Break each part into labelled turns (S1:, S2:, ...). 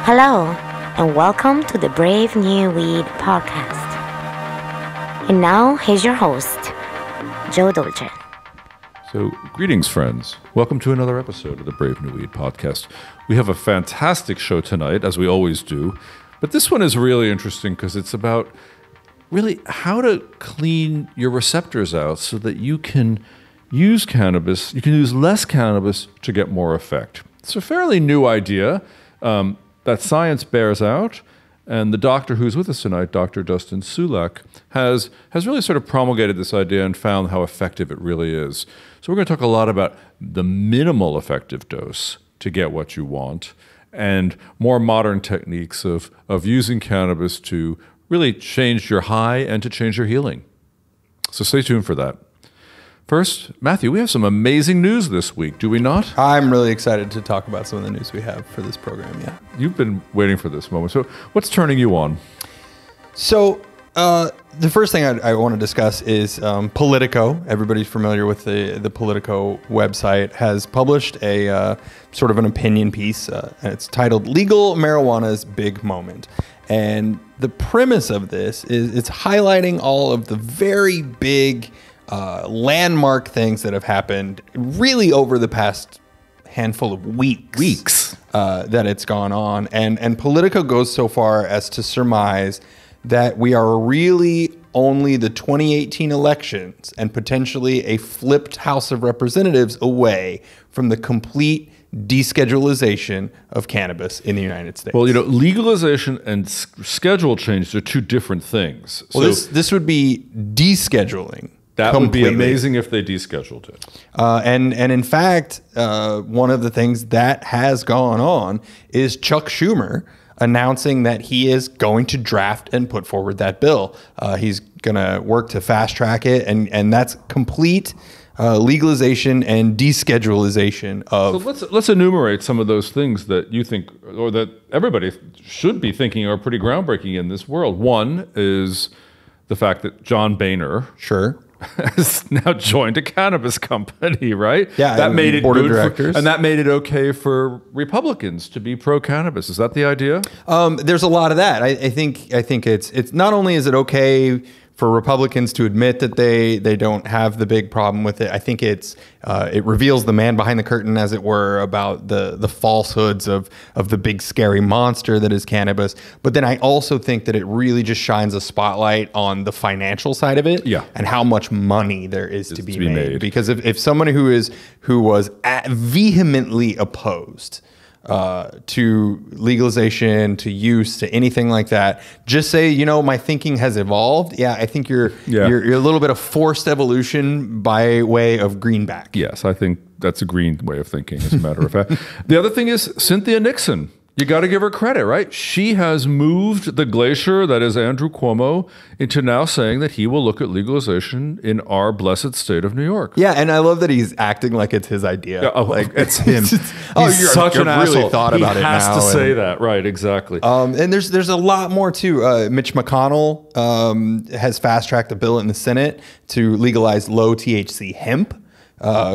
S1: Hello, and welcome to the Brave New Weed podcast. And now, here's your host, Joe Dolce.
S2: So, greetings, friends. Welcome to another episode of the Brave New Weed podcast. We have a fantastic show tonight, as we always do, but this one is really interesting because it's about really how to clean your receptors out so that you can use cannabis, you can use less cannabis to get more effect. It's a fairly new idea that science bears out, and the doctor who's with us tonight, Dr. Dustin Sulak, has really sort of promulgated this idea and found how effective it really is. So we're going to talk a lot about the minimal effective dose to get what you want, and more modern techniques of using cannabis to really change your high and to change your healing. So stay tuned for that. First, Matthew, we have some amazing news this week, do we not?
S3: I'm really excited to talk about some of the news we have for this program, yeah.
S2: You've been waiting for this moment. So what's turning you on?
S3: So the first thing I want to discuss is Politico. Everybody's familiar with the Politico website, has published a sort of an opinion piece, and it's titled Legal Marijuana's Big Moment. And the premise of this is it's highlighting all of the very big landmark things that have happened really over the past handful of weeks that it's gone on. And Politico goes so far as to surmise that we are really only the 2018 elections and potentially a flipped House of Representatives away from the complete deschedulization of cannabis in the United States.
S2: Well, you know, legalization and schedule change are two different things.
S3: Well, this would be descheduling.
S2: That would be amazing if they descheduled it.
S3: And in fact, one of the things that has gone on is Chuck Schumer announcing that he is going to draft and put forward that bill. He's going to work to fast track it, and that's complete legalization and deschedulization of...
S2: So let's enumerate some of those things that you think, or that everybody should be thinking are pretty groundbreaking in this world. One is the fact that John Boehner...
S3: Sure.
S2: has now joined a cannabis company, right?
S3: Yeah,
S2: that made it
S3: board of
S2: good
S3: directors,
S2: and that made it okay for Republicans to be pro-cannabis. Is that the idea?
S3: There's a lot of that. I think it's not only is it okay for Republicans to admit that they don't have the big problem with it. I think it reveals the man behind the curtain, as it were, about the falsehoods of the big scary monster that is cannabis. But then I also think that it really just shines a spotlight on the financial side of it, and how much money there is to be made. Because if someone who was vehemently opposed to legalization, to use, to anything like that, just say, you know, my thinking has evolved. Yeah, I think you're a little bit of forced evolution by way of greenback.
S2: Yes, I think that's a green way of thinking, as a matter of fact. The other thing is Cynthia Nixon. You got to give her credit, right? She has moved the glacier that is Andrew Cuomo into now saying that he will look at legalization in our blessed state of New York.
S3: Yeah, and I love that he's acting like it's his idea.
S2: Yeah,
S3: like it's him.
S2: He's such an asshole.
S3: Really thought about it now.
S2: He has to say that, right? Exactly.
S3: And there's a lot more too. Mitch McConnell has fast tracked a bill in the Senate to legalize low THC hemp.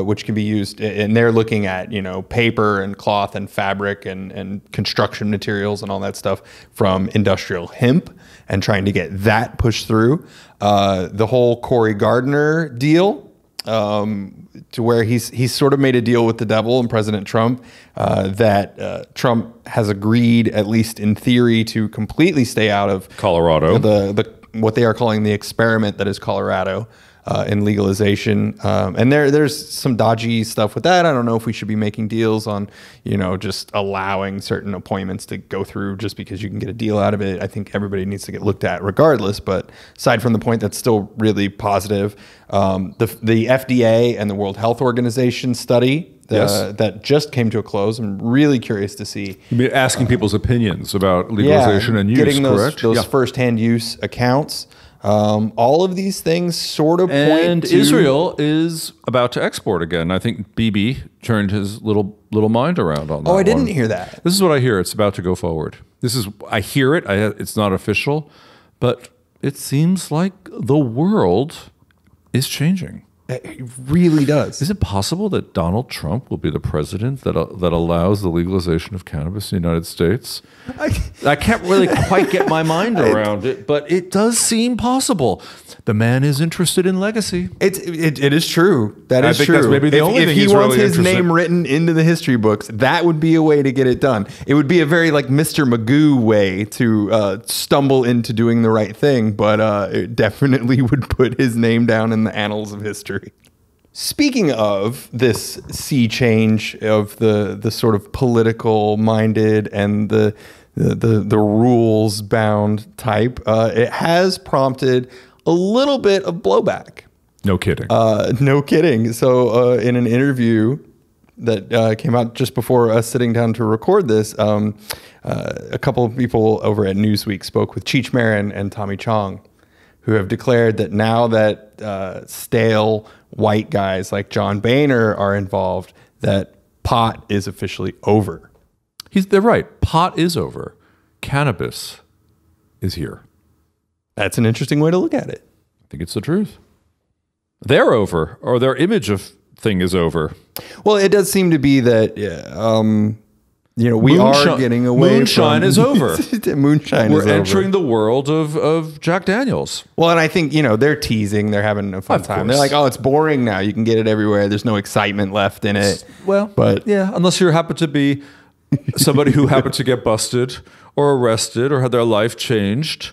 S3: Which can be used, and they're looking at, you know, paper and cloth and fabric and construction materials and all that stuff from industrial hemp, and trying to get that pushed through. The whole Cory Gardner deal, to where he's sort of made a deal with the devil and President Trump, that Trump has agreed, at least in theory, to completely stay out of
S2: Colorado,
S3: the what they are calling the experiment that is Colorado. In legalization, and there's some dodgy stuff with that. I don't know if we should be making deals on, you know, just allowing certain appointments to go through just because you can get a deal out of it. I think everybody needs to get looked at regardless. But aside from the point, that's still really positive. The FDA and the World Health Organization study that just came to a close. I'm really curious to see.
S2: You mean asking people's opinions about legalization and use,
S3: getting
S2: correct?
S3: Those firsthand use accounts. All of these things sort of point to...
S2: Israel is about to export again. I think Bibi turned his little mind around on that.
S3: Oh, I didn't hear that.
S2: This is what I hear. It's about to go forward. I hear it. It's not official, but it seems like the world is changing.
S3: It really does.
S2: Is it possible that Donald Trump will be the president that allows the legalization of cannabis in the United States? I can't really quite get my mind around it, but it does seem possible. The man is interested in legacy.
S3: It is true. That is true.
S2: That's maybe the only thing
S3: if he
S2: he's
S3: wants
S2: really
S3: his name written into the history books, that would be a way to get it done. It would be a very like Mr. Magoo way to stumble into doing the right thing, but it definitely would put his name down in the annals of history. Speaking of this sea change of the sort of political minded and the rules bound type, it has prompted a little bit of blowback.
S2: No kidding.
S3: No kidding. So in an interview that came out just before us sitting down to record this, a couple of people over at Newsweek spoke with Cheech Marin and Tommy Chong, who have declared that now that stale white guys like John Boehner are involved, that pot is officially over.
S2: They're right. Pot is over. Cannabis is here.
S3: That's an interesting way to look at it.
S2: I think it's the truth. They're over, or their image of thing is over.
S3: Well, it does seem to be that, we are getting away
S2: moonshine
S3: from...
S2: is over.
S3: Moonshine is over.
S2: We're entering the world of Jack Daniels.
S3: Well, and I think, they're teasing. They're having a fun time. They're like, oh, it's boring now. You can get it everywhere. There's no excitement left in it.
S2: Well,
S3: but
S2: yeah, unless you happen to be somebody who happened to get busted or arrested or had their life changed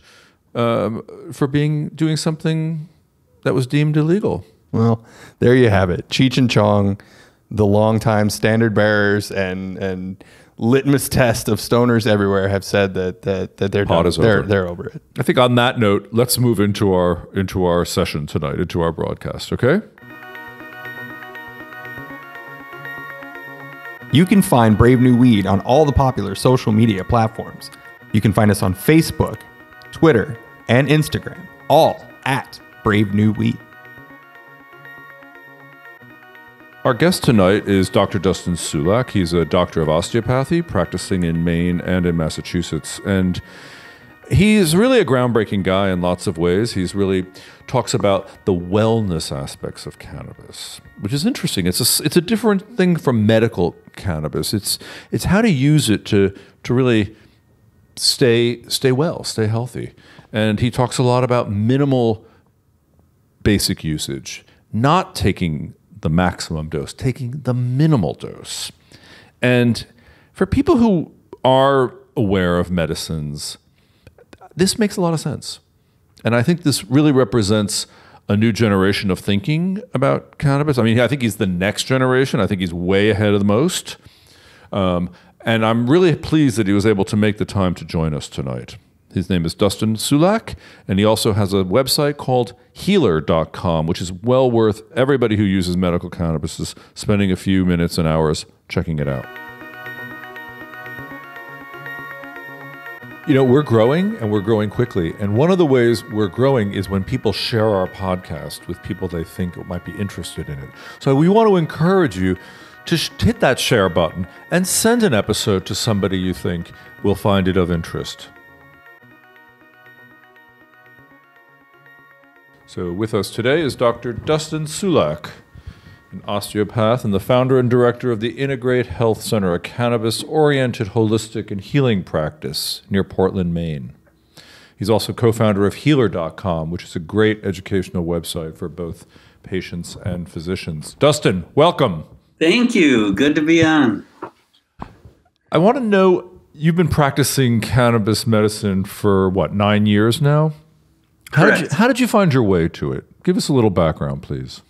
S2: for doing something that was deemed illegal.
S3: Well, there you have it. Cheech and Chong, the longtime standard bearers and litmus test of stoners everywhere, have said that they're done. They're over it.
S2: I think on that note, let's move into our session tonight, into our broadcast, okay?
S3: You can find Brave New Weed on all the popular social media platforms. You can find us on Facebook, Twitter, and Instagram, all at Brave New Weed.
S2: Our guest tonight is Dr. Dustin Sulak. He's a doctor of osteopathy practicing in Maine and in Massachusetts. And he's really a groundbreaking guy in lots of ways. He's really talks about the wellness aspects of cannabis, which is interesting. It's a different thing from medical cannabis. It's how to use it to really stay well, stay healthy. And he talks a lot about minimal basic usage, not taking the maximum dose, taking the minimal dose. And for people who are aware of medicines, this makes a lot of sense. And I think this really represents a new generation of thinking about cannabis. I mean, I think he's the next generation. I think he's way ahead of the most. And I'm really pleased that he was able to make the time to join us tonight. His name is Dustin Sulak, and he also has a website called healer.com, which is well worth everybody who uses medical cannabis is spending a few minutes and hours checking it out. We're growing, and we're growing quickly. And one of the ways we're growing is when people share our podcast with people they think might be interested in it. So we want to encourage you to hit that share button and send an episode to somebody you think will find it of interest. So with us today is Dr. Dustin Sulak, an osteopath and the founder and director of the Integrate Health Center, a cannabis-oriented holistic and healing practice near Portland, Maine. He's also co-founder of healer.com, which is a great educational website for both patients and physicians. Dustin, welcome.
S4: Thank you. Good to be on.
S2: I want to know, you've been practicing cannabis medicine for, 9 years now? How did you find your way to it? Give us a little background, please.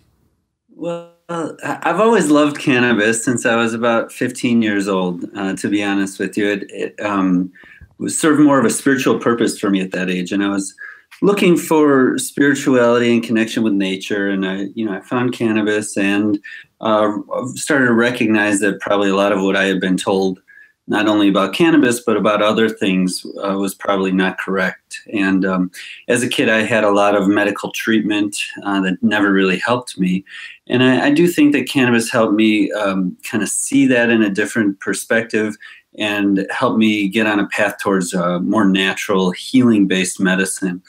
S4: Well, I've always loved cannabis since I was about 15 years old, to be honest with you. It was served more of a spiritual purpose for me at that age. And I was looking for spirituality and connection with nature. And I found cannabis and started to recognize that probably a lot of what I had been told, not only about cannabis, but about other things, was probably not correct. And as a kid, I had a lot of medical treatment that never really helped me. And I do think that cannabis helped me kind of see that in a different perspective and helped me get on a path towards more natural healing-based medicine.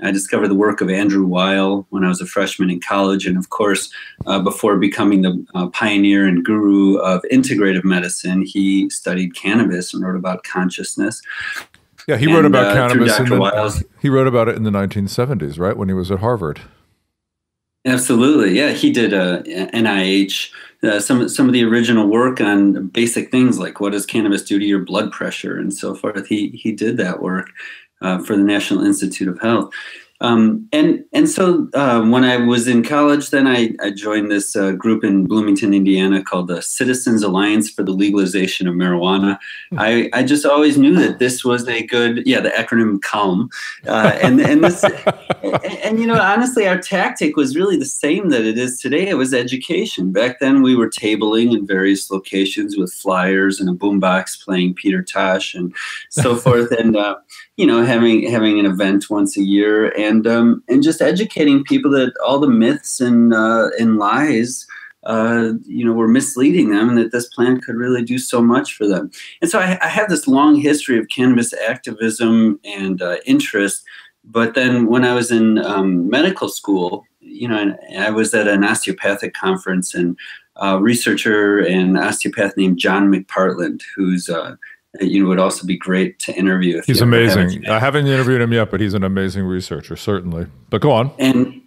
S4: I discovered the work of Andrew Weil when I was a freshman in college. And of course, before becoming the pioneer and guru of integrative medicine, he studied cannabis and wrote about consciousness.
S2: Yeah, he wrote about cannabis. He wrote about it in the 1970s, right, when he was at Harvard.
S4: Absolutely, yeah. He did NIH, some of the original work on basic things like what does cannabis do to your blood pressure and so forth. He did that work for the National Institute of Health. So when I was in college, then I joined this group in Bloomington, Indiana called the Citizens Alliance for the Legalization of Marijuana. I just always knew that this was a good, the acronym CALM. Honestly, our tactic was really the same that it is today. It was education. Back then we were tabling in various locations with flyers and a boombox playing Peter Tosh and so forth. And, having an event once a year and just educating people that all the myths and lies, were misleading them and that this plant could really do so much for them. And so I have this long history of cannabis activism and interest. But then when I was in medical school, and I was at an osteopathic conference and a researcher and osteopath named John McPartland, who's would also be great to interview.
S2: He's amazing. I haven't interviewed him yet, but he's an amazing researcher, certainly. But go on.
S4: And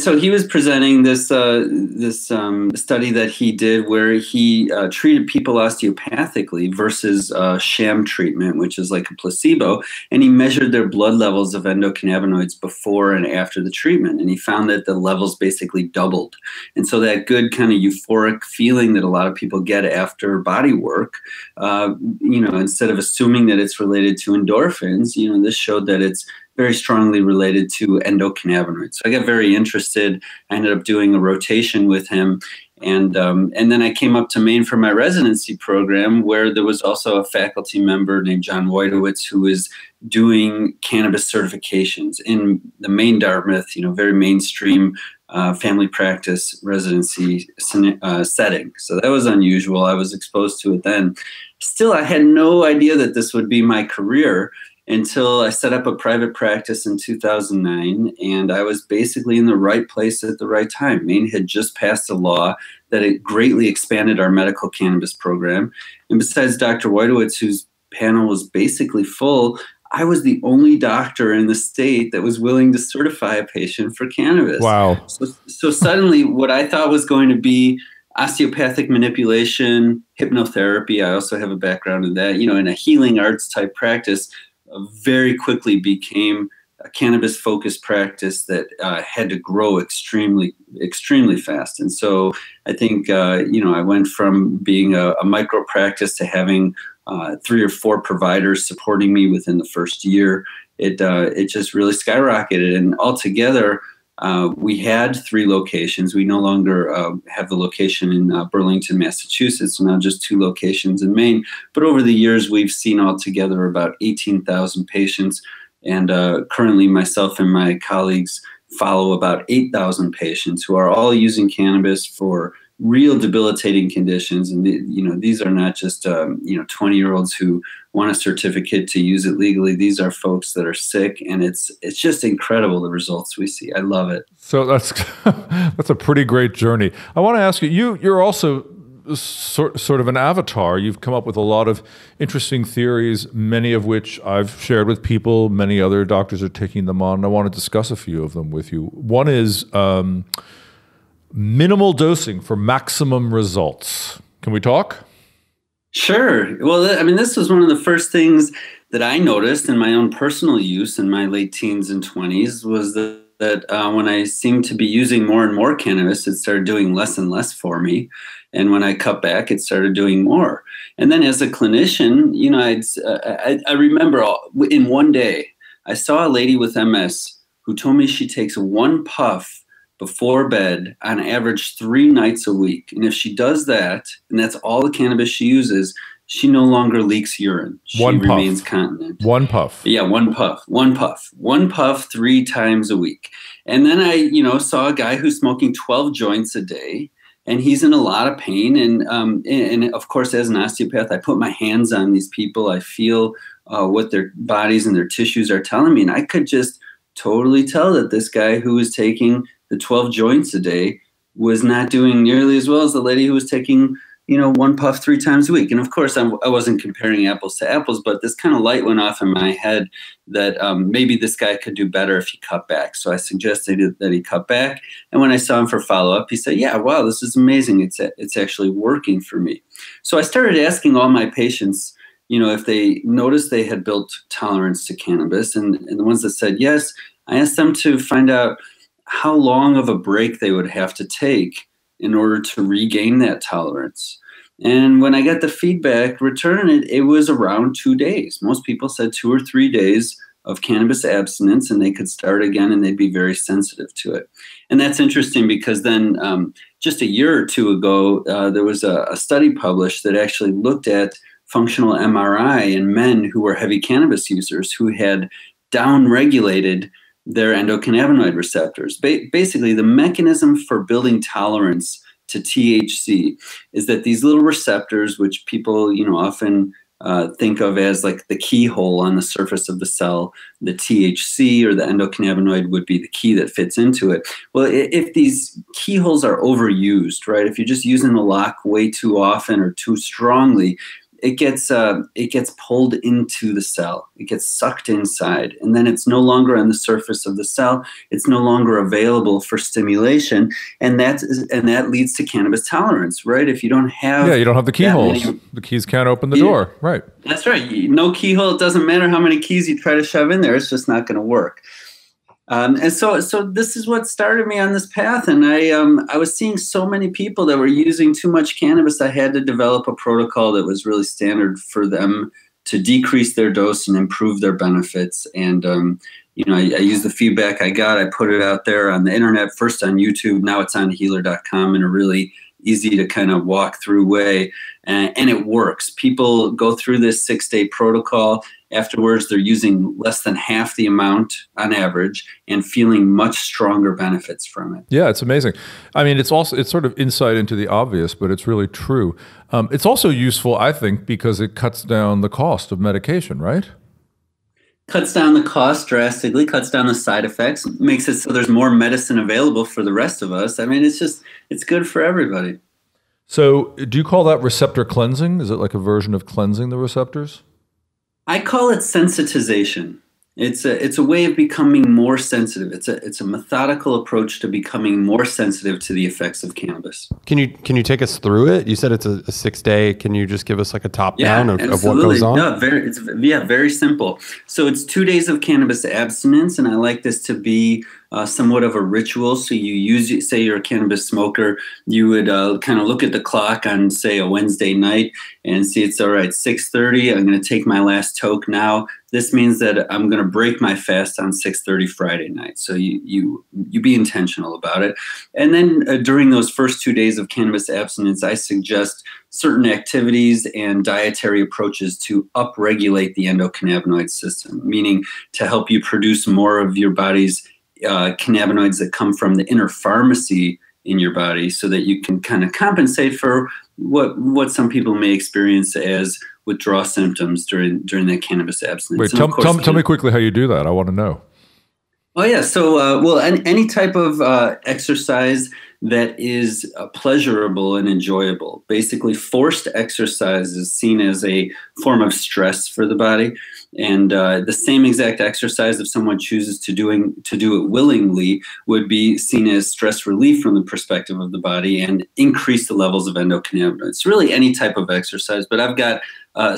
S4: so he was presenting this study that he did where he treated people osteopathically versus sham treatment, which is like a placebo, and he measured their blood levels of endocannabinoids before and after the treatment, and he found that the levels basically doubled. And so that good kind of euphoric feeling that a lot of people get after body work, instead of assuming that it's related to endorphins, this showed that it's very strongly related to endocannabinoids. So I got very interested. I ended up doing a rotation with him. And then I came up to Maine for my residency program, where there was also a faculty member named John Wojtowicz who was doing cannabis certifications in the Maine Dartmouth, very mainstream family practice residency setting. So that was unusual. I was exposed to it then. Still, I had no idea that this would be my career until I set up a private practice in 2009, and I was basically in the right place at the right time. Maine had just passed a law that it greatly expanded our medical cannabis program. And besides Dr. Wojtowicz, whose panel was basically full, I was the only doctor in the state that was willing to certify a patient for cannabis.
S2: Wow.
S4: So suddenly what I thought was going to be osteopathic manipulation, hypnotherapy, I also have a background in that, in a healing arts type practice, very quickly became a cannabis-focused practice that had to grow extremely, extremely fast. And so I think, I went from being a micro practice to having 3 or 4 providers supporting me within the first year. It just really skyrocketed. And altogether, we had 3 locations. We no longer have the location in Burlington, Massachusetts, so now just 2 locations in Maine. But over the years, we've seen altogether about 18,000 patients. And currently, myself and my colleagues follow about 8,000 patients who are all using cannabis for real debilitating conditions. And, these are not just, 20-year-olds who want a certificate to use it legally. These are folks that are sick, and it's just incredible, the results we see. I love it.
S2: So that's a pretty great journey. I want to ask you, you're also sort of an avatar. You've come up with a lot of interesting theories, many of which I've shared with people. Many other doctors are taking them on. And I want to discuss a few of them with you. One is minimal dosing for maximum results. Can we talk?
S4: Sure. Well, this was one of the first things that I noticed in my own personal use in my late teens and 20s was that when I seemed to be using more and more cannabis, it started doing less and less for me. And when I cut back, it started doing more. And then as a clinician, I remember in one day, I saw a lady with MS who told me she takes 1 puff before bed on average 3 nights a week. And if she does that, and that's all the cannabis she uses, she no longer leaks urine. She remains continent.
S2: 1 puff.
S4: Yeah, 1 puff. 1 puff. 1 puff 3 times a week. And then I, saw a guy who's smoking 12 joints a day, and he's in a lot of pain. And of course, as an osteopath, I put my hands on these people. I feel what their bodies and their tissues are telling me. And I could just totally tell that this guy who was taking the 12 joints a day was not doing nearly as well as the lady who was taking, one puff 3 times a week. And of course, I wasn't comparing apples to apples, but this kind of light went off in my head that maybe this guy could do better if he cut back. So I suggested that he cut back. And when I saw him for follow-up, he said, yeah, wow, this is amazing. It's actually working for me. So I started asking all my patients, if they noticed they had built tolerance to cannabis, and the ones that said yes, I asked them to find out how long of a break they would have to take in order to regain that tolerance. And when I got the feedback return, it was around 2 days. Most people said 2 or 3 days of cannabis abstinence, and they could start again, and they'd be very sensitive to it. And that's interesting because then just a year or two ago, there was a study published that actually looked at functional MRI in men who were heavy cannabis users who had downregulated their endocannabinoid receptors. Basically, the mechanism for building tolerance to THC is that these little receptors, which people often think of as like the keyhole on the surface of the cell, the THC or the endocannabinoid would be the key that fits into it. Well, if these keyholes are overused, right, if you're just using the lock way too often or too strongly, it gets pulled into the cell. It gets sucked inside, and then it's no longer on the surface of the cell. It's no longer available for stimulation, and that leads to cannabis tolerance, right? If you don't have
S2: you don't have the keyholes. The keys can't open the door, right?
S4: That's right. No keyhole. It doesn't matter how many keys you try to shove in there. It's just not going to work. And so this is what started me on this path. And I was seeing so many people that were using too much cannabis. I had to develop a protocol that was really standard for them to decrease their dose and improve their benefits. And, I used the feedback I got. I put it out there on the internet, first on YouTube. Now it's on healer.com in a really easy to kind of walk through way. And it works. People go through this 6-day protocol. Afterwards, they're using less than half the amount on average and feeling much stronger benefits from it.
S2: Yeah, it's amazing. I mean, it's sort of insight into the obvious, but it's really true. It's also useful, I think, because it cuts down the cost of medication, right?
S4: Cuts down the cost drastically, cuts down the side effects, makes it so there's more medicine available for the rest of us. I mean, it's good for everybody.
S2: So do you call that receptor cleansing? Is it like a version of cleansing the receptors?
S4: I call it sensitization. It's a way of becoming more sensitive. It's a methodical approach to becoming more sensitive to the effects of cannabis.
S3: Can you take us through it? You said it's a 6-day. Can you just give us like a top down of what goes on?
S4: No, very simple. So it's 2 days of cannabis abstinence, and I like this to be somewhat of a ritual. So say you're a cannabis smoker, you would kind of look at the clock on, say, a Wednesday night and see it's all right, 6:30. I'm going to take my last toke now. This means that I'm going to break my fast on 6:30 Friday night. So you be intentional about it. And then during those first 2 days of cannabis abstinence, I suggest certain activities and dietary approaches to upregulate the endocannabinoid system, meaning to help you produce more of your body's cannabinoids that come from the inner pharmacy in your body, so that you can kind of compensate for what some people may experience as withdrawal symptoms during that cannabis abstinence.
S2: Wait, tell me quickly how you do that. I want to know.
S4: Oh yeah, so any type of exercise that is pleasurable and enjoyable. Basically, forced exercise is seen as a form of stress for the body, and the same exact exercise, if someone chooses to do it willingly, would be seen as stress relief from the perspective of the body and increase the levels of endocannabinoids. It's really any type of exercise, but I've got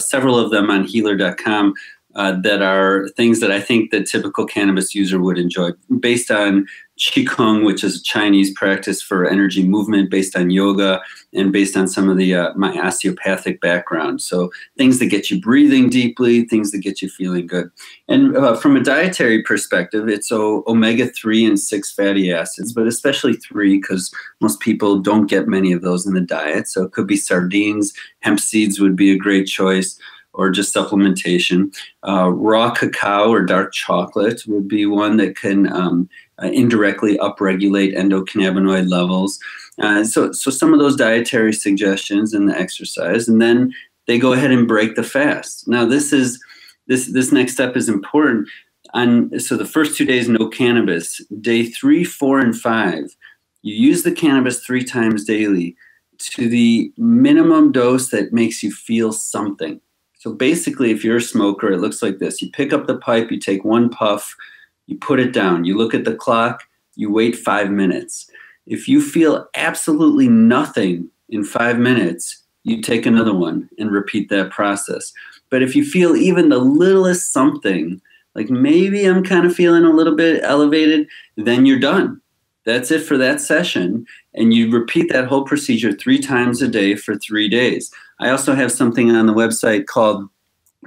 S4: several of them on healer.com. That are things that I think the typical cannabis user would enjoy, based on Qigong, which is a Chinese practice for energy movement, based on yoga, and based on some of my osteopathic background. So things that get you breathing deeply, things that get you feeling good. And from a dietary perspective, it's omega-3 and 6 fatty acids, but especially 3, because most people don't get many of those in the diet. So it could be sardines, hemp seeds would be a great choice, or just supplementation. Raw cacao or dark chocolate would be one that can indirectly upregulate endocannabinoid levels. So some of those dietary suggestions and the exercise, and then they go ahead and break the fast. Now this next step is important. So the first 2 days, no cannabis. Day 3, 4, and 5, you use the cannabis 3 times daily to the minimum dose that makes you feel something. So basically, if you're a smoker, it looks like this. You pick up the pipe, you take 1 puff, you put it down, you look at the clock, you wait 5 minutes. If you feel absolutely nothing in 5 minutes, you take another one and repeat that process. But if you feel even the littlest something, like maybe I'm kind of feeling a little bit elevated, then you're done. That's it for that session. And you repeat that whole procedure 3 times a day for 3 days. I also have something on the website called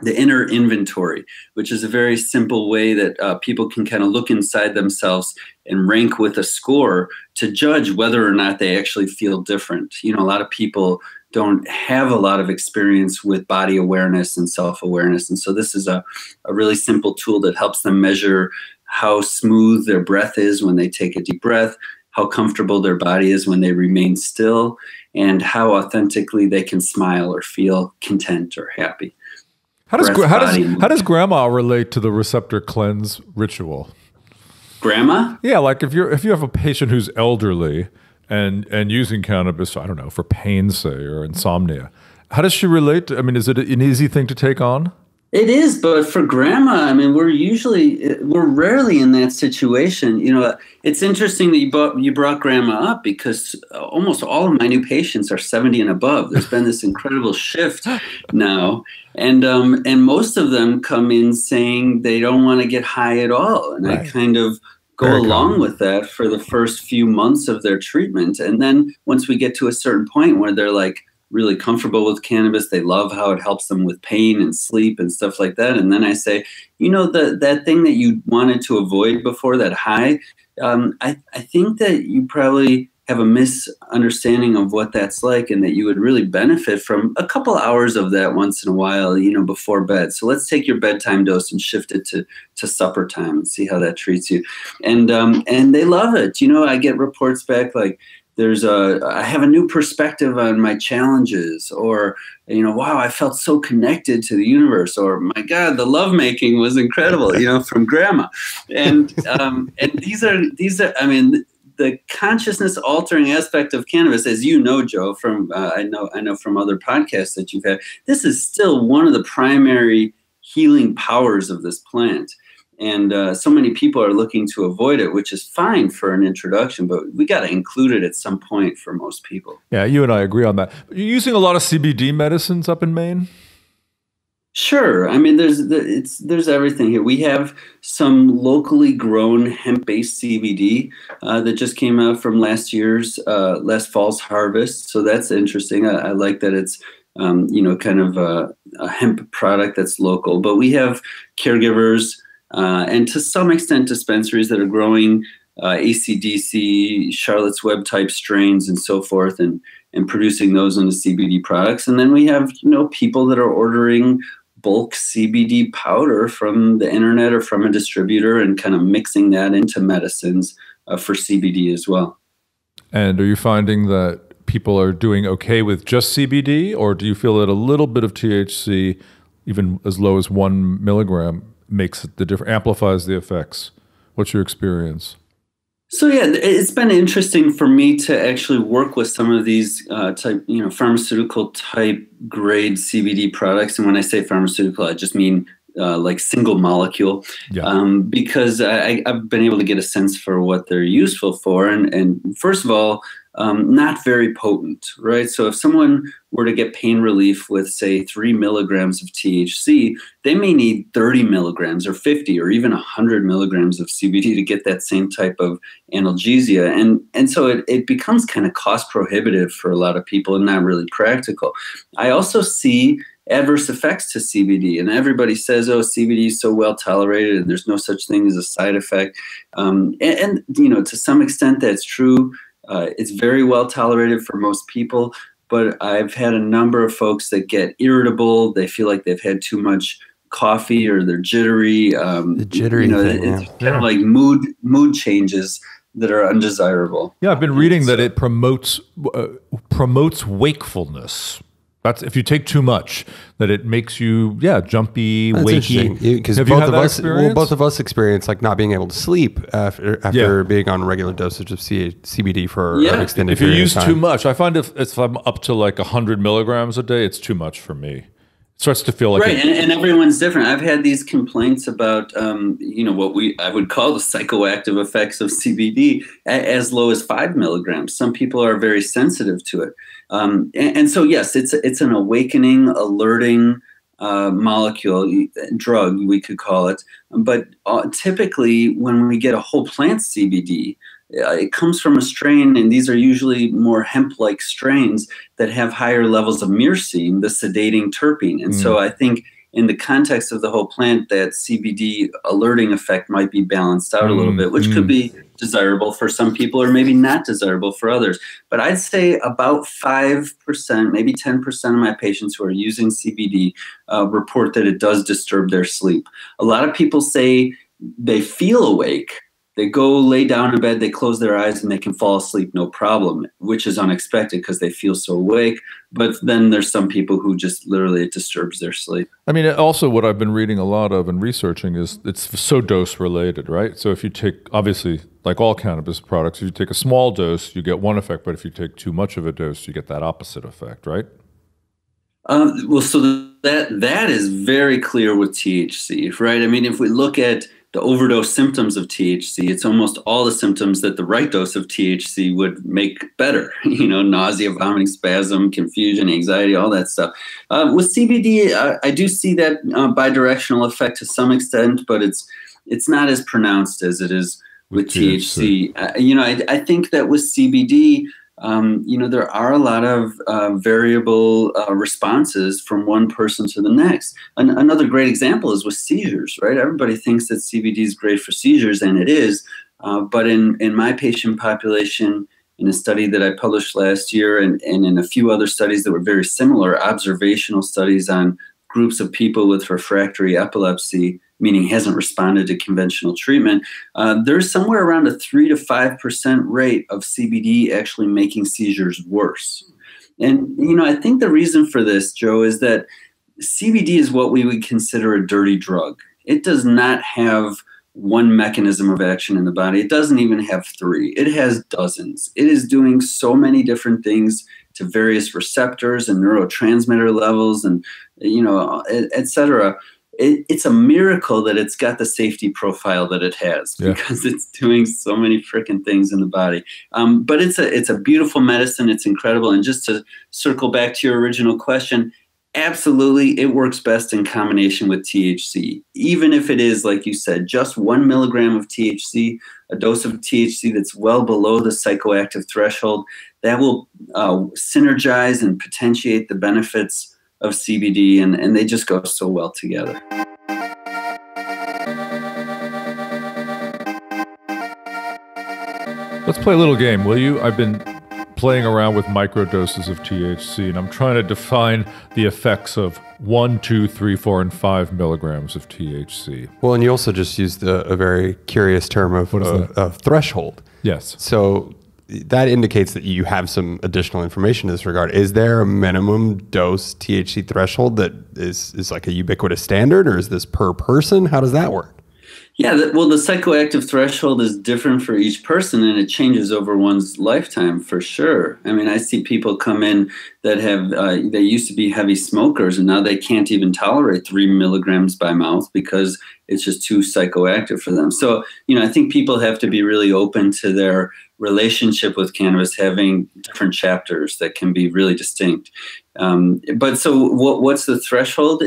S4: the inner inventory, which is a very simple way that people can kind of look inside themselves and rank with a score to judge whether or not they actually feel different. You know, a lot of people don't have a lot of experience with body awareness and self-awareness. And so this is a really simple tool that helps them measure how smooth their breath is when they take a deep breath, how comfortable their body is when they remain still, and how authentically they can smile or feel content or happy.
S2: How does grandma relate to the receptor cleanse ritual?
S4: Grandma?
S2: Yeah, like if you have a patient who's elderly and using cannabis, I don't know, for pain, say, or insomnia, how does she relate? I mean, is it an easy thing to take on?
S4: It is, but for grandma, I mean, we're rarely in that situation. You know, it's interesting that you brought grandma up because almost all of my new patients are 70 and above. There's been this incredible shift now, and most of them come in saying they don't want to get high at all, and right. I kind of go along with that for the first few months of their treatment, and then once we get to a certain point where they're like really comfortable with cannabis, they love how it helps them with pain and sleep and stuff like that. And then I say, you know, that thing that you wanted to avoid before, that high, I think that you probably have a misunderstanding of what that's like, and that you would really benefit from a couple hours of that once in a while, you know, before bed. So let's take your bedtime dose and shift it to supper time and see how that treats you. And they love it. You know, I get reports back like, I have a new perspective on my challenges, or, you know, wow, I felt so connected to the universe, or my God, the lovemaking was incredible, you know, from grandma. And these are, I mean, the consciousness altering aspect of cannabis, as you know, Joe, from, I know from other podcasts that you've had, this is still one of the primary healing powers of this plant. And so many people are looking to avoid it, which is fine for an introduction, but we got to include it at some point for most people.
S2: Yeah, you and I agree on that. You're using a lot of CBD medicines up in Maine?
S4: Sure. I mean, there's everything here. We have some locally grown hemp-based CBD that just came out from last fall's harvest. So that's interesting. I like that it's you know, kind of a hemp product that's local. But we have caregivers and to some extent dispensaries that are growing ACDC, Charlotte's Web type strains and so forth, and producing those into CBD products. And then we have, you know, people that are ordering bulk CBD powder from the internet or from a distributor and kind of mixing that into medicines for CBD as well. And
S2: are you finding that people are doing okay with just CBD, or do you feel that a little bit of THC, even as low as 1 milligram, makes the difference, amplifies the effects? What's your experience?
S4: So yeah, it's been interesting for me to actually work with some of these pharmaceutical type grade CBD products. And when I say pharmaceutical, I just mean like single molecule, because I've been able to get a sense for what they're useful for. And first of all, not very potent, right? So if someone were to get pain relief with, say, 3 milligrams of THC, they may need 30 milligrams or 50 or even 100 milligrams of CBD to get that same type of analgesia. And so it becomes kind of cost prohibitive for a lot of people and not really practical. I also see adverse effects to CBD, and everybody says, oh, CBD is so well tolerated and there's no such thing as a side effect. And you know, to some extent that's true. It's very well tolerated for most people, but I've had a number of folks that get irritable. They feel like they've had too much coffee, or they're jittery.
S3: The jittery thing,
S4: it's kind of like mood changes that are undesirable.
S2: Yeah, I've been reading that it promotes wakefulness. That's if you take too much, that it makes you jumpy,
S3: That's
S2: wakey.
S3: Because both of us experience like not being able to sleep after being on a regular dosage of CBD for an extended
S2: if you
S3: period
S2: use
S3: of time.
S2: too much, I find if I'm up to like 100 milligrams a day, it's too much for me. It starts to feel like
S4: and everyone's different. I've had these complaints about what I would call the psychoactive effects of CBD as low as 5 milligrams. Some people are very sensitive to it, and so yes, it's an awakening, alerting molecule, drug we could call it. But typically, when we get a whole plant CBD, it comes from a strain, and these are usually more hemp-like strains that have higher levels of myrcene, the sedating terpene. And so I think in the context of the whole plant, that CBD alerting effect might be balanced out a little bit, which could be desirable for some people or maybe not desirable for others. But I'd say about 5%, maybe 10% of my patients who are using CBD report that it does disturb their sleep. A lot of people say they feel awake. They go lay down in bed, they close their eyes, and they can fall asleep no problem, which is unexpected because they feel so awake. But then there's some people who just literally it disturbs their sleep.
S2: I mean, also what I've been reading a lot of and researching is it's so dose related, right? So if you take, obviously, like all cannabis products, if you take a small dose, you get one effect, but if you take too much of a dose, you get that opposite effect, right?
S4: So that is very clear with THC, right? I mean, if we look at the overdose symptoms of THC, it's almost all the symptoms that the right dose of THC would make better. Nausea, vomiting, spasm, confusion, anxiety, all that stuff. With CBD, I do see that bidirectional effect to some extent, but it's not as pronounced as it is with THC. I think that with CBD, there are a lot of variable responses from one person to the next. Another great example is with seizures, right? Everybody thinks that CBD is great for seizures, and it is. But in my patient population, in a study that I published last year and in a few other studies that were very similar, observational studies on groups of people with refractory epilepsy, meaning hasn't responded to conventional treatment, there's somewhere around a 3 to 5% rate of CBD actually making seizures worse. And, I think the reason for this, Joe, is that CBD is what we would consider a dirty drug. It does not have one mechanism of action in the body. It doesn't even have 3. It has dozens. It is doing so many different things to various receptors and neurotransmitter levels and, et cetera. It's a miracle that it's got the safety profile that it has because it's doing so many freaking things in the body. But it's a beautiful medicine. It's incredible. And just to circle back to your original question, absolutely, it works best in combination with THC. Even if it is, like you said, just 1 milligram of THC, a dose of THC that's well below the psychoactive threshold, that will synergize and potentiate the benefits of CBD, and they just go so well together.
S2: Let's play a little game, will you? I've been playing around with microdoses of THC, and I'm trying to define the effects of 1, 2, 3, 4, and 5 milligrams of THC.
S3: Well, and you also just used a very curious term of threshold.
S2: Yes.
S3: So that indicates that you have some additional information in this regard. Is there a minimum dose THC threshold that is like a ubiquitous standard, or is this per person? How does that work?
S4: Yeah, the psychoactive threshold is different for each person, and it changes over one's lifetime for sure. I mean, I see people come in that have, they used to be heavy smokers, and now they can't even tolerate 3 milligrams by mouth because it's just too psychoactive for them. So, I think people have to be really open to their relationship with cannabis having different chapters that can be really distinct. But so what's the threshold?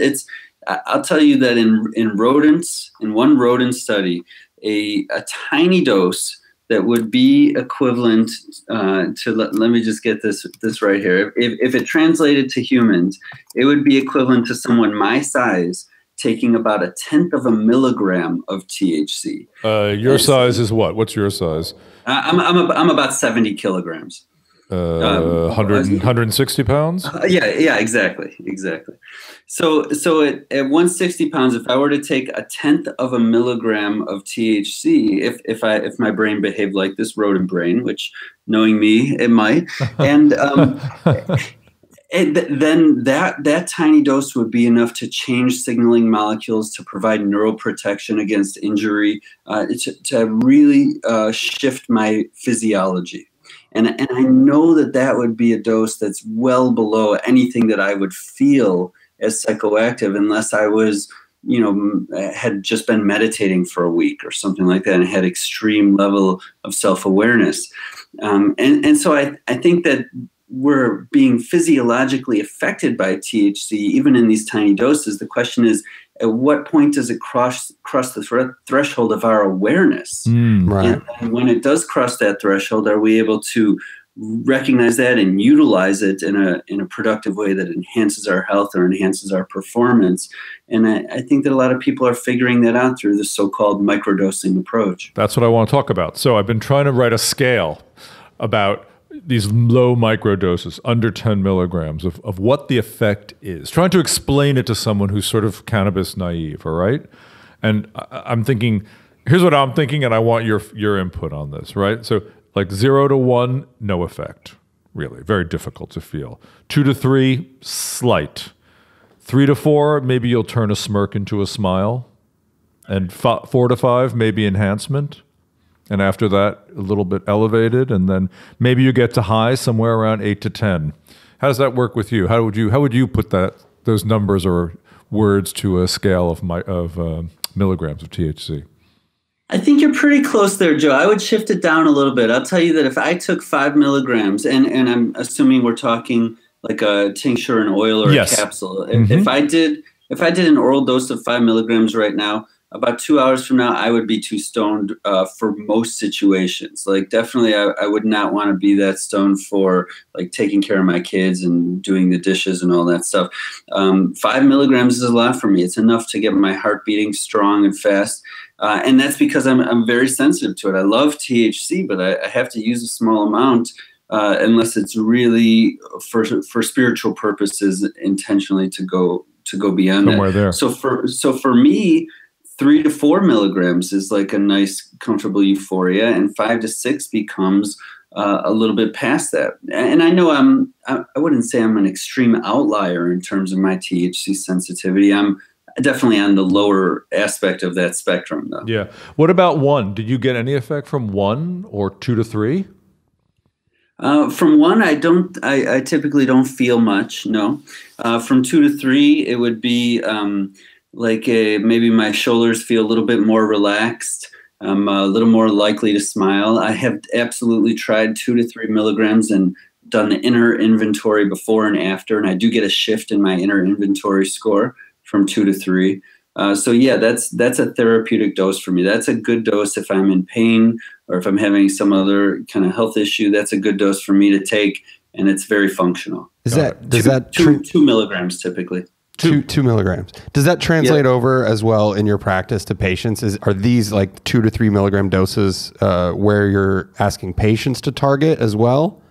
S4: I'll tell you that in rodents, in one rodent study, a tiny dose that would be equivalent to, let me just get this right here. If it translated to humans, it would be equivalent to someone my size taking about 1/10 of a milligram of THC.
S2: Your size is what? What's your size?
S4: I'm about 70 kilograms.
S2: 160 pounds?
S4: Yeah, exactly. So at 160 pounds, if I were to take 1/10 of a milligram of THC, if my brain behaved like this rodent brain, which knowing me, it might, and then that tiny dose would be enough to change signaling molecules, to provide neuroprotection against injury, to really shift my physiology. And I know that would be a dose that's well below anything that I would feel as psychoactive unless I was, had just been meditating for a week or something like that and had extreme level of self-awareness. And so I think that we're being physiologically affected by THC, even in these tiny doses. The question is, at what point does it cross the threshold of our awareness?
S3: Right.
S4: And when it does cross that threshold, are we able to recognize that and utilize it in a productive way that enhances our health or enhances our performance? And I think that a lot of people are figuring that out through the so-called microdosing approach.
S2: That's what I want to talk about. So I've been trying to write a scale about these low microdoses, under 10 milligrams, of what the effect is, trying to explain it to someone who's sort of cannabis naive, all right? And I'm thinking, here's what I'm thinking, and I want your input on this, right? So like 0 to 1, no effect, really, very difficult to feel. 2 to 3, slight. 3 to 4, maybe you'll turn a smirk into a smile. And 4 to 5, maybe enhancement. And after that, a little bit elevated, and then maybe you get to high somewhere around 8 to 10. How does that work with you? How would you put those numbers or words to a scale of milligrams of THC?
S4: I think you're pretty close there, Joe. I would shift it down a little bit. I'll tell you that if I took 5 milligrams, and I'm assuming we're talking like a tincture, an oil, or
S2: yes.
S4: a capsule. If I did an oral dose of 5 milligrams right now, about 2 hours from now, I would be too stoned for most situations. Like, definitely, I would not want to be that stoned for like taking care of my kids and doing the dishes and all that stuff. 5 milligrams is a lot for me. It's enough to get my heart beating strong and fast. And that's because I'm very sensitive to it. I love THC, but I have to use a small amount unless it's really for spiritual purposes, intentionally to go beyond
S2: somewhere
S4: that.
S2: There.
S4: So for me, 3 to 4 milligrams is like a nice, comfortable euphoria, and 5 to 6 becomes a little bit past that. And I know I wouldn't say I'm an extreme outlier in terms of my THC sensitivity. I'm definitely on the lower aspect of that spectrum, though.
S2: Yeah. What about 1? Did you get any effect from 1 or 2 to 3?
S4: From 1, I typically don't feel much. No. From 2 to 3, it would be maybe my shoulders feel a little bit more relaxed. I'm a little more likely to smile. I have absolutely tried 2 to 3 milligrams and done the inner inventory before and after, and I do get a shift in my inner inventory score from 2 to 3. So yeah, that's a therapeutic dose for me. That's a good dose if I'm in pain or if I'm having some other kind of health issue. That's a good dose for me to take, and it's very functional.
S3: Does
S4: 2 milligrams typically?
S3: 2 milligrams. Does that translate over as well in your practice to patients? Are these like 2 to 3 milligram doses where you're asking patients to target as well?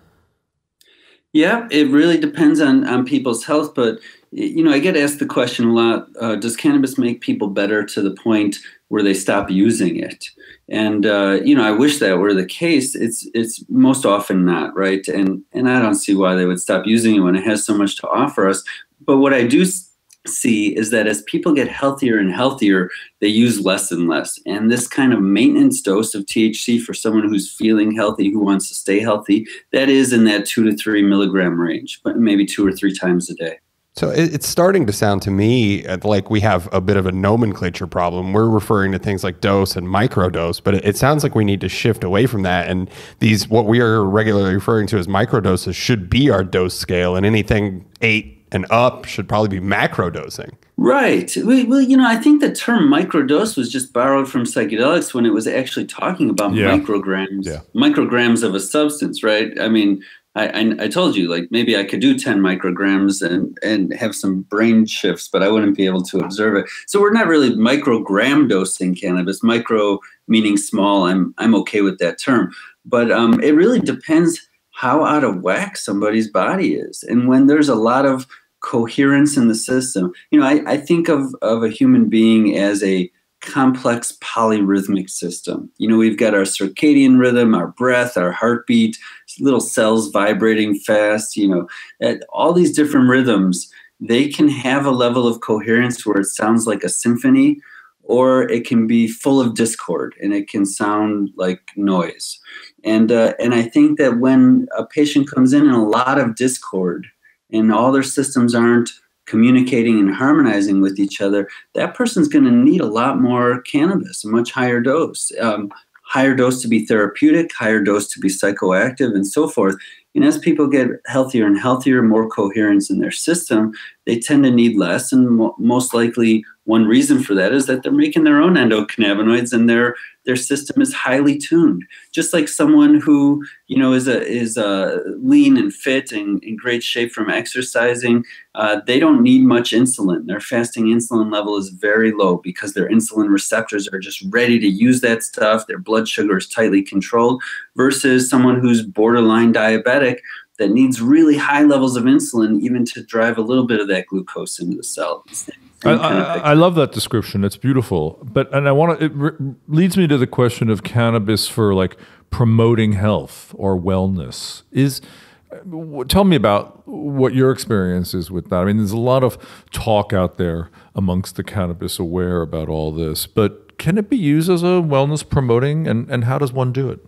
S4: Yeah, it really depends on people's health, but I get asked the question a lot, does cannabis make people better to the point where they stop using it? And, I wish that were the case. It's most often not, right? And I don't see why they would stop using it when it has so much to offer us. But what I do see is that as people get healthier and healthier, they use less and less. And this kind of maintenance dose of THC for someone who's feeling healthy, who wants to stay healthy, that is in that 2 to 3 milligram range, but maybe 2 or 3 times a day.
S3: So it's starting to sound to me like we have a bit of a nomenclature problem. We're referring to things like dose and microdose, but it sounds like we need to shift away from that. And what we are regularly referring to as microdoses should be our dose scale, and anything 8 and up should probably be macro dosing.
S4: Right. Well, I think the term microdose was just borrowed from psychedelics when it was actually talking about micrograms of a substance, right? I mean, I told you, like, maybe I could do 10 micrograms and have some brain shifts, but I wouldn't be able to observe it. So we're not really microgram dosing cannabis. Micro meaning small. I'm okay with that term, but it really depends how out of whack somebody's body is. And when there's a lot of coherence in the system, I think of a human being as a complex polyrhythmic system. We've got our circadian rhythm, our breath, our heartbeat, little cells vibrating fast, all these different rhythms. They can have a level of coherence where it sounds like a symphony, or it can be full of discord and it can sound like noise. And I think that when a patient comes in a lot of discord and all their systems aren't communicating and harmonizing with each other, that person's going to need a lot more cannabis, a much higher dose. Higher dose to be therapeutic, higher dose to be psychoactive, and so forth. And as people get healthier and healthier, more coherence in their system, they tend to need less. And most likely, one reason for that is that they're making their own endocannabinoids, and their system is highly tuned. Just like someone who is lean and fit and in great shape from exercising, they don't need much insulin. Their fasting insulin level is very low because their insulin receptors are just ready to use that stuff. Their blood sugar is tightly controlled, versus someone who's borderline diabetic that needs really high levels of insulin even to drive a little bit of that glucose into the cell.
S2: I love that description. It's beautiful. It leads me to the question of cannabis for like promoting health or wellness. Tell me about what your experience is with that. I mean, there's a lot of talk out there amongst the cannabis aware about all this, but can it be used as a wellness promoting, and how does one do it?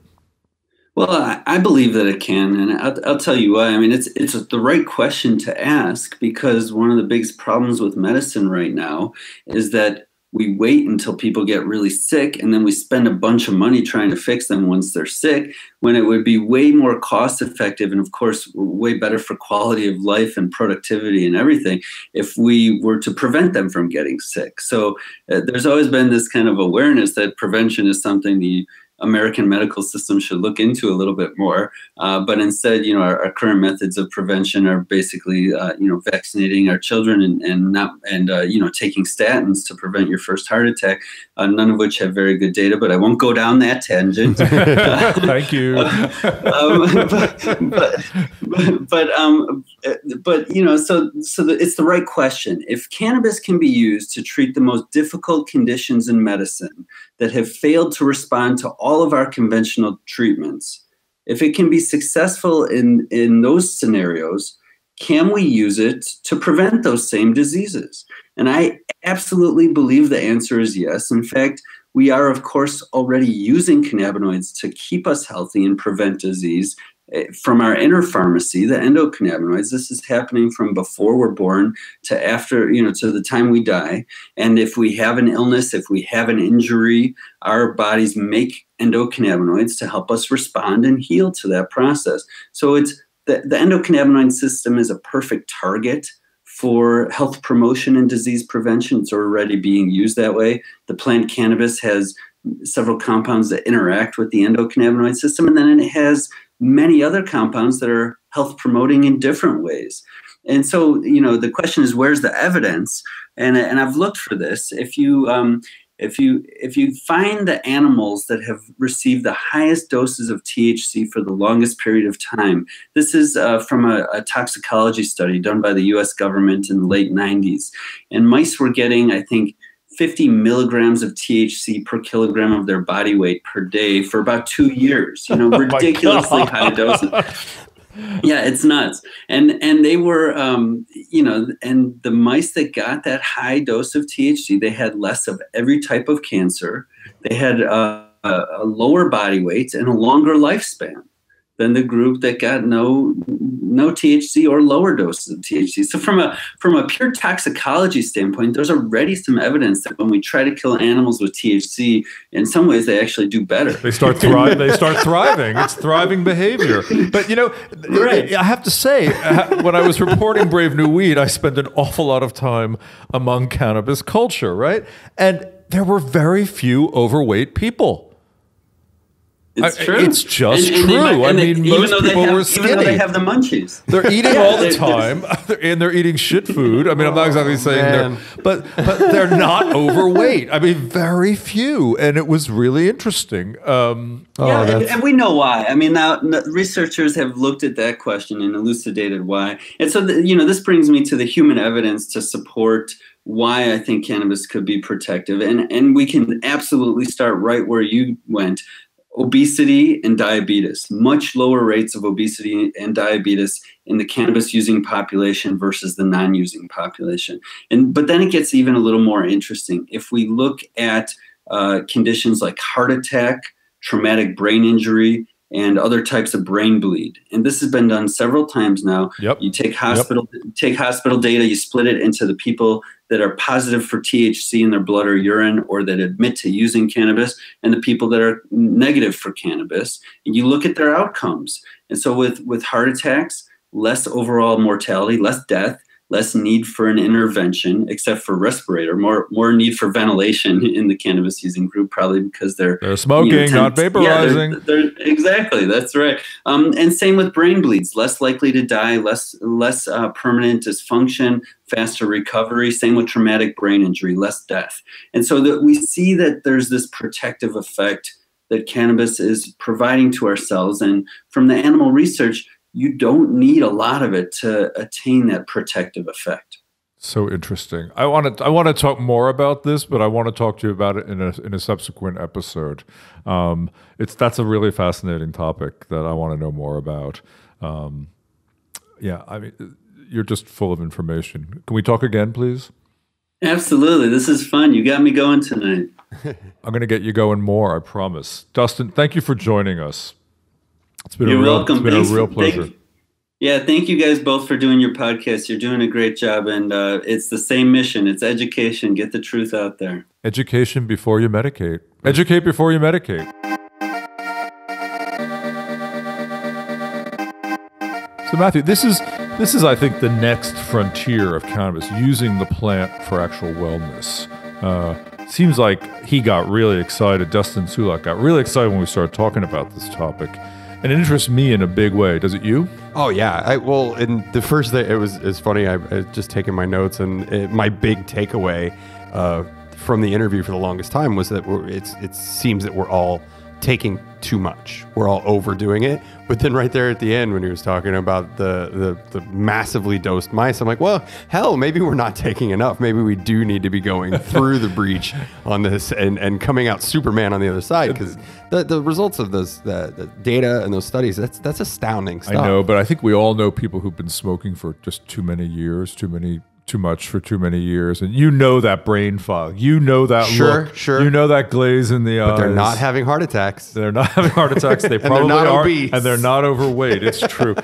S4: Well, I believe that it can, and I'll tell you why. I mean, it's the right question to ask, because one of the biggest problems with medicine right now is that we wait until people get really sick, and then we spend a bunch of money trying to fix them once they're sick, when it would be way more cost effective and, of course, way better for quality of life and productivity and everything if we were to prevent them from getting sick. So there's always been this kind of awareness that prevention is something the American medical system should look into a little bit more. But instead, our current methods of prevention are basically, vaccinating our children and taking statins to prevent your first heart attack, none of which have very good data, but I won't go down that tangent.
S2: Thank you. It's the right question. If cannabis can be used to treat the most difficult conditions in medicine that have failed to respond to all of our conventional treatments, if it can be successful in those scenarios, can we use it to prevent those same diseases? And I absolutely believe the answer is yes. In fact, we are, of course, already using cannabinoids to keep us healthy and prevent disease from our inner pharmacy, the endocannabinoids. This is happening from before we're born to after, to the time we die. And if we have an illness, if we have an injury, our bodies make endocannabinoids to help us respond and heal to that process. So it's the endocannabinoid system is a perfect target for health promotion and disease prevention. It's already being used that way. The plant cannabis has several compounds that interact with the endocannabinoid system, and then it has many other compounds that are health promoting in different ways. And so, the question is, where's the evidence? And I've looked for this. If you find the animals that have received the highest doses of THC for the longest period of time, this is from a toxicology study done by the U.S. government in the late 90s. And mice were getting, I think, 50 milligrams of THC per kilogram of their body weight per day for about 2 years. Ridiculously high doses. Yeah, it's nuts. And they were, and the mice that got that high dose of THC, they had less of every type of cancer. They had a lower body weight and a longer lifespan than the group that got no THC or lower doses of THC. So from a pure toxicology standpoint, there's already some evidence that when we try to kill animals with THC, in some ways they actually do better. They start thriving. It's thriving behavior. But right. I have to say, when I was reporting Brave New Weed, I spent an awful lot of time among cannabis culture, right? And there were very few overweight people.
S4: It's true.
S2: It's just true. Most people were skinny.
S4: Even though they have the munchies.
S2: They're eating all the time, and they're eating shit food. I mean, I'm not exactly saying but they're not overweight. I mean, very few, and it was really interesting.
S4: And we know why. I mean, now researchers have looked at that question and elucidated why. And so, this brings me to the human evidence to support why I think cannabis could be protective. And we can absolutely start right where you went. Obesity and diabetes, much lower rates of obesity and diabetes in the cannabis using population versus the non-using population. But then it gets even a little more interesting. If we look at conditions like heart attack, traumatic brain injury, and other types of brain bleed. And this has been done several times now.
S2: Yep.
S4: You take hospital data, you split it into the people that are positive for THC in their blood or urine or that admit to using cannabis and the people that are negative for cannabis. And you look at their outcomes. And so with heart attacks, less overall mortality, less death, less need for an intervention, except for respirator, more need for ventilation in the cannabis using group, probably because they're
S2: smoking, not vaporizing.
S4: Yeah, they're exactly, that's right. And same with brain bleeds, less likely to die, less permanent dysfunction, faster recovery. Same with traumatic brain injury, less death. And so that we see that there's this protective effect that cannabis is providing to our cells. And from the animal research, you don't need a lot of it to attain that protective effect.
S2: So interesting. I want to talk more about this, but I want to talk to you about it in a subsequent episode. That's a really fascinating topic that I want to know more about. Yeah, I mean, you're just full of information. Can we talk again, please?
S4: Absolutely. This is fun. You got me going tonight.
S2: I'm going to get you going more, I promise. Dustin, thank you for joining us.
S4: You're welcome.
S2: It's been a real pleasure.
S4: Thank you guys both for doing your podcast. You're doing a great job, and it's the same mission. It's education. Get the truth out there.
S2: Education before you medicate. Educate before you medicate. So Matthew, this is I think the next frontier of cannabis, using the plant for actual wellness. Seems like he got really excited. Dustin Sulak got really excited when we started talking about this topic. And it interests me in a big way. Does it you?
S3: Oh, yeah. In the first day, it's funny. I was just taking my notes, and my big takeaway from the interview for the longest time was that it seems that we're all taking too much. We're all overdoing it. But then right there at the end, when he was talking about the massively dosed mice, I'm like, well, hell, maybe we're not taking enough. Maybe we do need to be going through the breach on this and coming out Superman on the other side, because the results of the data and those studies, that's astounding stuff.
S2: I know, but I think we all know people who've been smoking for just too many years, too much for too many years, and you know that brain fog, you know that look, you know that glaze in the eyes.
S3: But they're not having heart attacks.
S2: They're not having heart attacks. They probably
S3: not
S2: are,
S3: obese.
S2: and they're not overweight. It's true.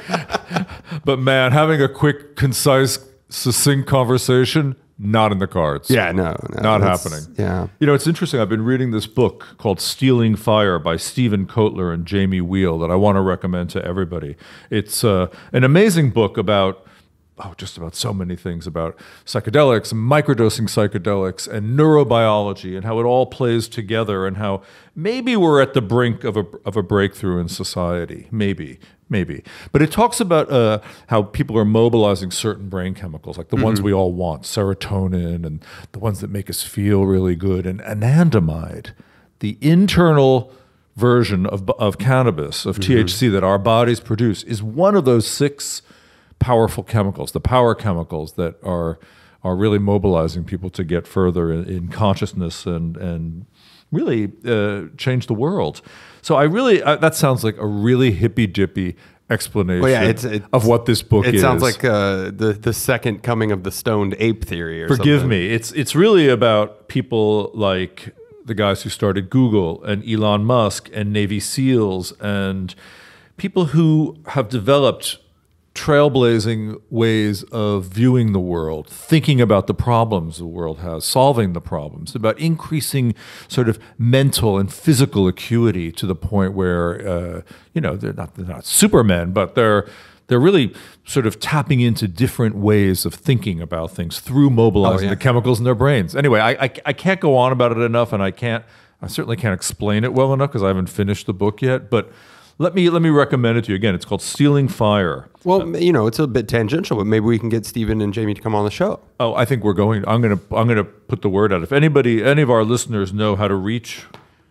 S2: But man, having a quick, concise, succinct conversation, not in the cards.
S3: Yeah, no,
S2: not happening.
S3: Yeah,
S2: you know, it's interesting. I've been reading this book called "Stealing Fire" by Stephen Kotler and Jamie Wheel that I want to recommend to everybody. It's an amazing book about just about so many things, about psychedelics, microdosing psychedelics, and neurobiology, and how it all plays together, and how maybe we're at the brink of a breakthrough in society. Maybe. But it talks about how people are mobilizing certain brain chemicals, like the ones we all want, serotonin, and the ones that make us feel really good, and anandamide, the internal version of cannabis, of THC that our bodies produce, is one of those 6 powerful chemicals, the power chemicals that are really mobilizing people to get further in consciousness and really change the world. So I really, that sounds like a really hippy-dippy explanation of what this book is.
S3: It sounds like the second coming of the stoned ape theory or
S2: Forgive
S3: something.
S2: me. It's really about people like the guys who started Google and Elon Musk and Navy SEALs and people who have developed trailblazing ways of viewing the world, thinking about the problems the world has, solving the problems, about increasing sort of mental and physical acuity to the point where, they're not supermen, but they're really sort of tapping into different ways of thinking about things through mobilizing the chemicals in their brains. Anyway, I can't go on about it enough, and I certainly can't explain it well enough because I haven't finished the book yet, but Let me recommend it to you again. It's called "Stealing Fire."
S3: Well, it's a bit tangential, but maybe we can get Stephen and Jamie to come on the show.
S2: Oh, I think we're going. I'm gonna put the word out. If any of our listeners know how to reach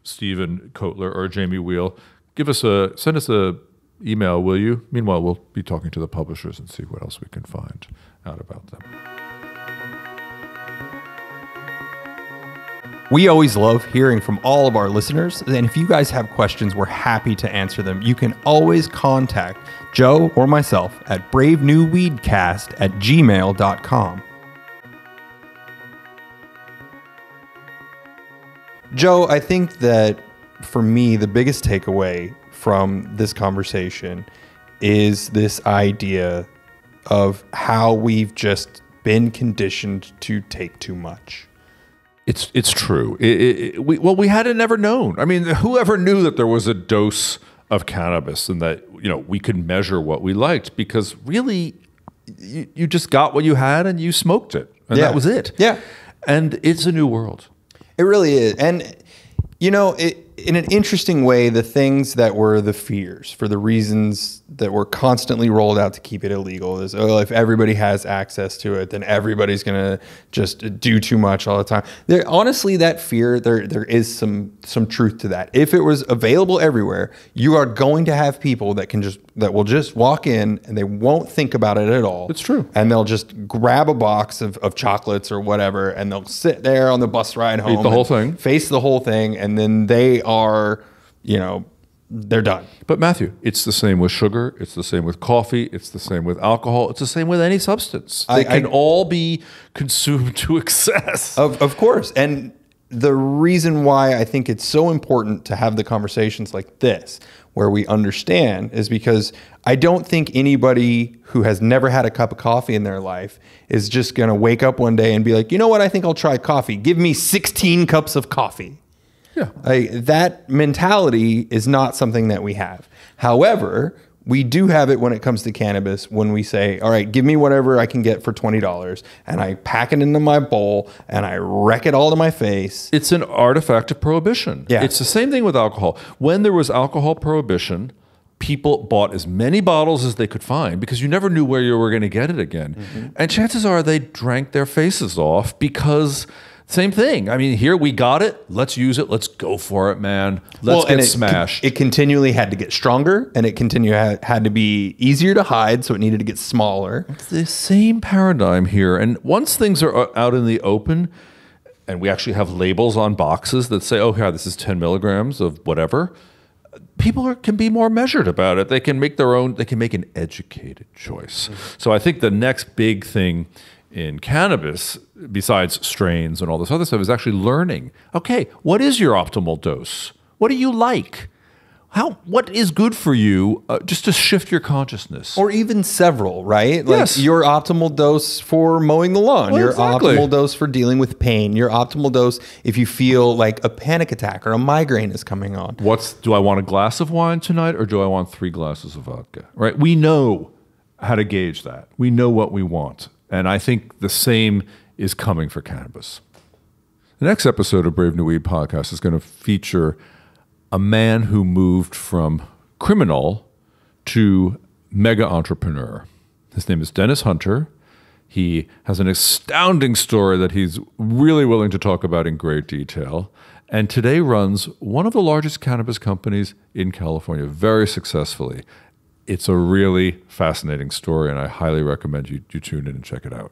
S2: Stephen Kotler or Jamie Wheel, send us a email, will you? Meanwhile, we'll be talking to the publishers and see what else we can find out about them.
S3: We always love hearing from all of our listeners, and if you guys have questions, we're happy to answer them. You can always contact Joe or myself at bravenewweedcast@gmail.com. Joe, I think that for me, the biggest takeaway from this conversation is this idea of how we've just been conditioned to take too much.
S2: It's true. We had never known. I mean, whoever knew that there was a dose of cannabis and that, we could measure what we liked, because really you just got what you had and you smoked it, and that was it.
S3: Yeah.
S2: And it's a new world.
S3: It really is. And, in an interesting way, the things that were the fears for the reasons that were constantly rolled out to keep it illegal is, if everybody has access to it, then everybody's going to just do too much all the time. Honestly, that fear, there is some truth to that. If it was available everywhere, you are going to have people that will just walk in and they won't think about it at all.
S2: It's true.
S3: And they'll just grab a box of chocolates or whatever, and they'll sit there on the bus ride home.
S2: Eat the whole thing.
S3: Face the whole thing, and then they are, they're done.
S2: But Matthew, it's the same with sugar. It's the same with coffee. It's the same with alcohol. It's the same with any substance. They can all be consumed to excess.
S3: Of course. And the reason why I think it's so important to have the conversations like this, where we understand, is because I don't think anybody who has never had a cup of coffee in their life is just going to wake up one day and be like, you know what, I think I'll try coffee. Give me 16 cups of coffee.
S2: Yeah.
S3: That mentality is not something that we have. However, we do have it when it comes to cannabis, when we say, all right, give me whatever I can get for $20, and I pack it into my bowl and I wreck it all to my face.
S2: It's an artifact of prohibition.
S3: Yeah.
S2: It's the same thing with alcohol. When there was alcohol prohibition, people bought as many bottles as they could find because you never knew where you were going to get it again. Mm-hmm. And chances are they drank their faces off because... Same thing. I mean, here we got it. Let's use it. Let's go for it, man. Let's get smashed.
S3: It continually had to get stronger, and it had to be easier to hide, so it needed to get smaller.
S2: It's the same paradigm here. And once things are out in the open, and we actually have labels on boxes that say, oh, yeah, this is 10 milligrams of whatever, people can be more measured about it. They can make an educated choice. Mm-hmm. So I think the next big thing in cannabis, besides strains and all this other stuff, is actually learning, okay, what is your optimal dose? What do you like? What is good for you, just to shift your consciousness?
S3: Or even several, right?
S2: Yes.
S3: Like your optimal dose for mowing the lawn,
S2: well,
S3: your
S2: exactly.
S3: optimal dose for dealing with pain, your optimal dose if you feel like a panic attack or a migraine is coming on.
S2: Do I want a glass of wine tonight, or do I want 3 glasses of vodka? Right? We know how to gauge that. We know what we want. And I think the same is coming for cannabis. The next episode of Brave New Weed Podcast is going to feature a man who moved from criminal to mega entrepreneur. His name is Dennis Hunter. He has an astounding story that he's really willing to talk about in great detail, and today runs one of the largest cannabis companies in California very successfully. It's a really fascinating story, and I highly recommend you tune in and check it out.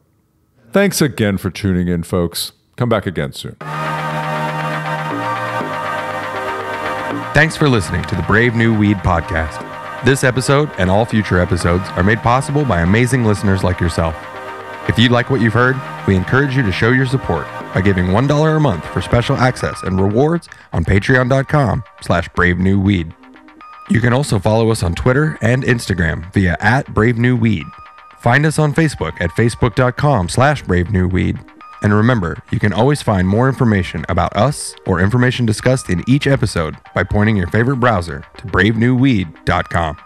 S2: Thanks again for tuning in, folks. Come back again soon.
S3: Thanks for listening to the Brave New Weed Podcast. This episode and all future episodes are made possible by amazing listeners like yourself. If you like what you've heard, we encourage you to show your support by giving $1 a month for special access and rewards on patreon.com/bravenewweed. You can also follow us on Twitter and Instagram via @BraveNewWeed. Find us on Facebook at facebook.com/BraveNewWeed. And remember, you can always find more information about us or information discussed in each episode by pointing your favorite browser to bravenewweed.com.